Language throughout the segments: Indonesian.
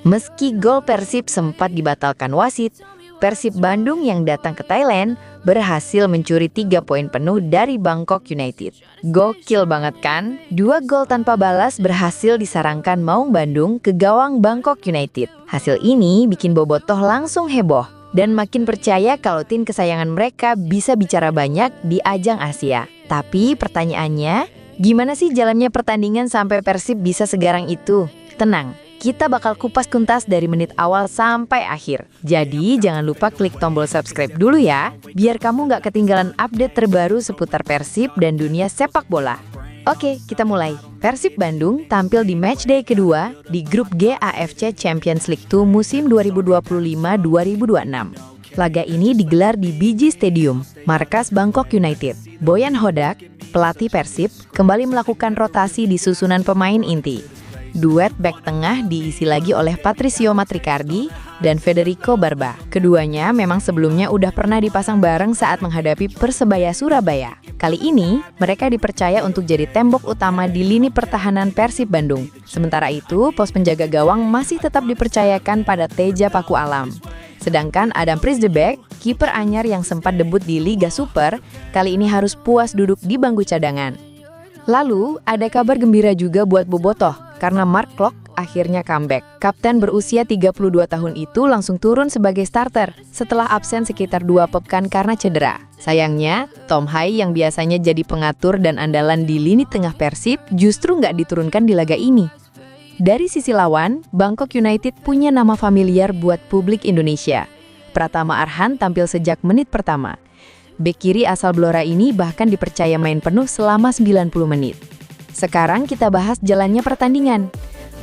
Meski gol Persib sempat dibatalkan wasit, Persib Bandung yang datang ke Thailand berhasil mencuri 3 poin penuh dari Bangkok United. Gokil banget kan? 2 gol tanpa balas berhasil disarangkan Maung Bandung ke gawang Bangkok United. Hasil ini bikin Bobotoh langsung heboh dan makin percaya kalau tim kesayangan mereka bisa bicara banyak di ajang Asia. Tapi pertanyaannya, gimana sih jalannya pertandingan sampai Persib bisa segarang itu? Tenang, kita bakal kupas tuntas dari menit awal sampai akhir. Jadi jangan lupa klik tombol subscribe dulu ya, biar kamu nggak ketinggalan update terbaru seputar Persib dan dunia sepak bola. Oke, kita mulai. Persib Bandung tampil di matchday kedua di grup G AFC Champions League 2 musim 2025-2026. Laga ini digelar di BG Stadium, markas Bangkok United. Boyan Hodak, pelatih Persib, kembali melakukan rotasi di susunan pemain inti. Duet bek tengah diisi lagi oleh Patricio Matricardi dan Federico Barba. Keduanya memang sebelumnya udah pernah dipasang bareng saat menghadapi Persebaya Surabaya. Kali ini, mereka dipercaya untuk jadi tembok utama di lini pertahanan Persib Bandung. Sementara itu, pos penjaga gawang masih tetap dipercayakan pada Teja Paku Alam. Sedangkan Adam Priesdebek, kiper anyar yang sempat debut di Liga Super, kali ini harus puas duduk di bangku cadangan. Lalu, ada kabar gembira juga buat Bobotoh, karena Mark Klok akhirnya comeback. Kapten berusia 32 tahun itu langsung turun sebagai starter setelah absen sekitar 2 pekan karena cedera. Sayangnya, Tom Hai yang biasanya jadi pengatur dan andalan di lini tengah Persib justru nggak diturunkan di laga ini. Dari sisi lawan, Bangkok United punya nama familiar buat publik Indonesia. Pratama Arhan tampil sejak menit pertama. Bek kiri asal Blora ini bahkan dipercaya main penuh selama 90 menit. Sekarang kita bahas jalannya pertandingan.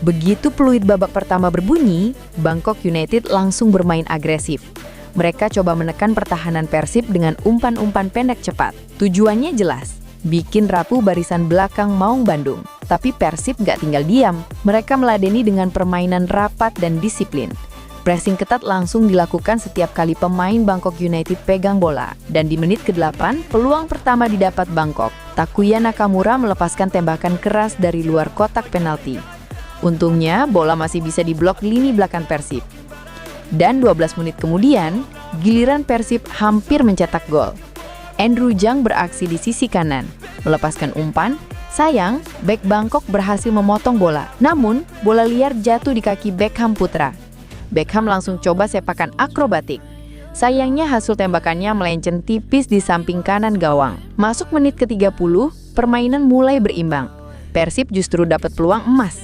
Begitu peluit babak pertama berbunyi, Bangkok United langsung bermain agresif. Mereka coba menekan pertahanan Persib dengan umpan-umpan pendek cepat. Tujuannya jelas, bikin rapuh barisan belakang Maung Bandung. Tapi Persib nggak tinggal diam. Mereka meladeni dengan permainan rapat dan disiplin. Pressing ketat langsung dilakukan setiap kali pemain Bangkok United pegang bola. Dan di menit ke-8, peluang pertama didapat Bangkok. Takuya Nakamura melepaskan tembakan keras dari luar kotak penalti. Untungnya, bola masih bisa diblok lini belakang Persib. Dan 12 menit kemudian, giliran Persib hampir mencetak gol. Andrew Jang beraksi di sisi kanan, melepaskan umpan. Sayang, bek Bangkok berhasil memotong bola. Namun, bola liar jatuh di kaki Beckham Putra. Beckham langsung coba sepakan akrobatik. Sayangnya hasil tembakannya melenceng tipis di samping kanan gawang. Masuk menit ke-30, permainan mulai berimbang. Persib justru dapat peluang emas.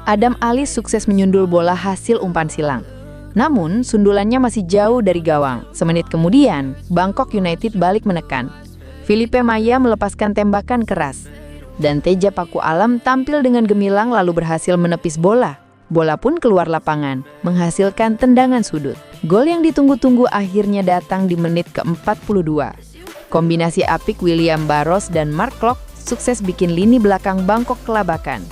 Adam Ali sukses menyundul bola hasil umpan silang. Namun, sundulannya masih jauh dari gawang. Semenit kemudian, Bangkok United balik menekan. Filipe Maya melepaskan tembakan keras. Dan Teja Paku Alam tampil dengan gemilang lalu berhasil menepis bola. Bola pun keluar lapangan, menghasilkan tendangan sudut. Gol yang ditunggu-tunggu akhirnya datang di menit ke-42. Kombinasi apik William Barros dan Mark Klok sukses bikin lini belakang Bangkok kelabakan.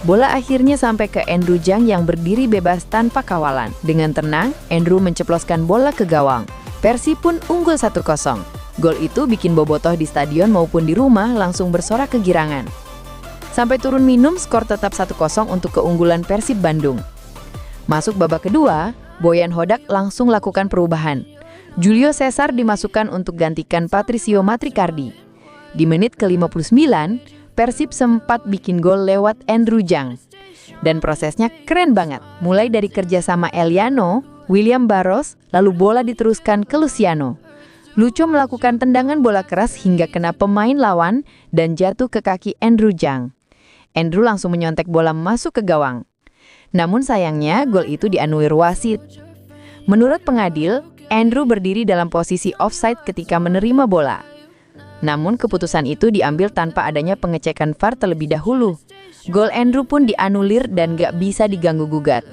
Bola akhirnya sampai ke Andrew Jang yang berdiri bebas tanpa kawalan. Dengan tenang, Andrew menceploskan bola ke gawang. Persib pun unggul 1-0. Gol itu bikin Bobotoh di stadion maupun di rumah langsung bersorak kegirangan. Sampai turun minum, skor tetap 1-0 untuk keunggulan Persib Bandung. Masuk babak kedua, Boyan Hodak langsung lakukan perubahan. Julio Cesar dimasukkan untuk gantikan Patricio Matricardi. Di menit ke-59, Persib sempat bikin gol lewat Andrew Jang. Dan prosesnya keren banget, mulai dari kerjasama Eliano, William Barros, lalu bola diteruskan ke Luciano. Lucho melakukan tendangan bola keras hingga kena pemain lawan dan jatuh ke kaki Andrew Jang. Andrew langsung menyontek bola masuk ke gawang. Namun sayangnya gol itu dianulir wasit. Menurut pengadil, Andrew berdiri dalam posisi offside ketika menerima bola. Namun keputusan itu diambil tanpa adanya pengecekan VAR terlebih dahulu. Gol Andrew pun dianulir dan gak bisa diganggu-gugat.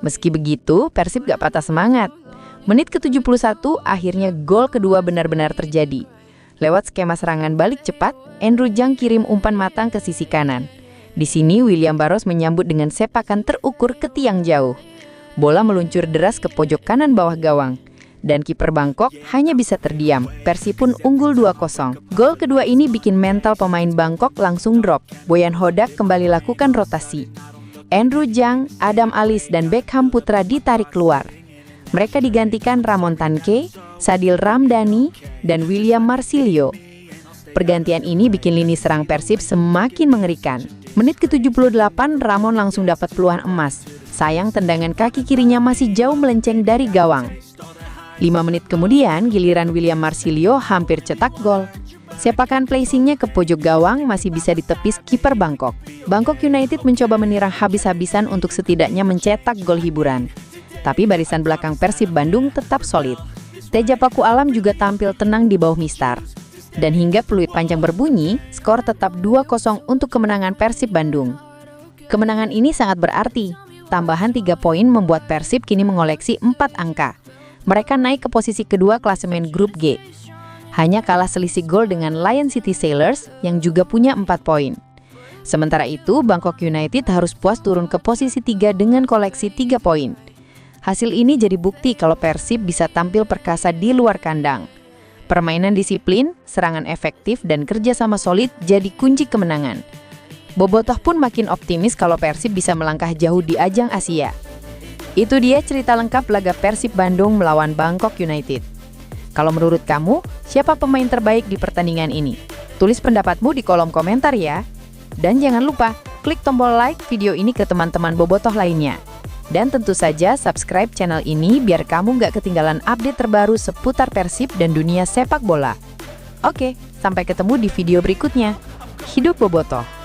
Meski begitu, Persib gak patah semangat. Menit ke-71 akhirnya gol kedua benar-benar terjadi. Lewat skema serangan balik cepat, Andrew Jang kirim umpan matang ke sisi kanan. Di sini William Barros menyambut dengan sepakan terukur ke tiang jauh. Bola meluncur deras ke pojok kanan bawah gawang. Dan kiper Bangkok hanya bisa terdiam. Persib pun unggul 2-0. Gol kedua ini bikin mental pemain Bangkok langsung drop. Boyan Hodak kembali lakukan rotasi. Andrew Zhang, Adam Alis, dan Beckham Putra ditarik keluar. Mereka digantikan Ramon Tanque, Sadil Ramdhani, dan William Marsilio. Pergantian ini bikin lini serang Persib semakin mengerikan. Menit ke-78, Ramon langsung dapat peluang emas. Sayang tendangan kaki kirinya masih jauh melenceng dari gawang. 5 menit kemudian, giliran William Marsilio hampir cetak gol. Sepakan placingnya ke pojok gawang masih bisa ditepis kiper Bangkok. Bangkok United mencoba menyerang habis-habisan untuk setidaknya mencetak gol hiburan. Tapi barisan belakang Persib Bandung tetap solid. Teja Paku Alam juga tampil tenang di bawah mistar. Dan hingga peluit panjang berbunyi, skor tetap 2-0 untuk kemenangan Persib Bandung. Kemenangan ini sangat berarti. Tambahan 3 poin membuat Persib kini mengoleksi 4 angka. Mereka naik ke posisi kedua klasemen grup G. Hanya kalah selisih gol dengan Lion City Sailors yang juga punya 4 poin. Sementara itu, Bangkok United harus puas turun ke posisi 3 dengan koleksi 3 poin. Hasil ini jadi bukti kalau Persib bisa tampil perkasa di luar kandang. Permainan disiplin, serangan efektif, dan kerjasama solid jadi kunci kemenangan. Bobotoh pun makin optimis kalau Persib bisa melangkah jauh di ajang Asia. Itu dia cerita lengkap laga Persib Bandung melawan Bangkok United. Kalau menurut kamu, siapa pemain terbaik di pertandingan ini? Tulis pendapatmu di kolom komentar ya. Dan jangan lupa, klik tombol like video ini ke teman-teman Bobotoh lainnya. Dan tentu saja subscribe channel ini biar kamu nggak ketinggalan update terbaru seputar Persib dan dunia sepak bola. Oke, sampai ketemu di video berikutnya. Hidup Bobotoh!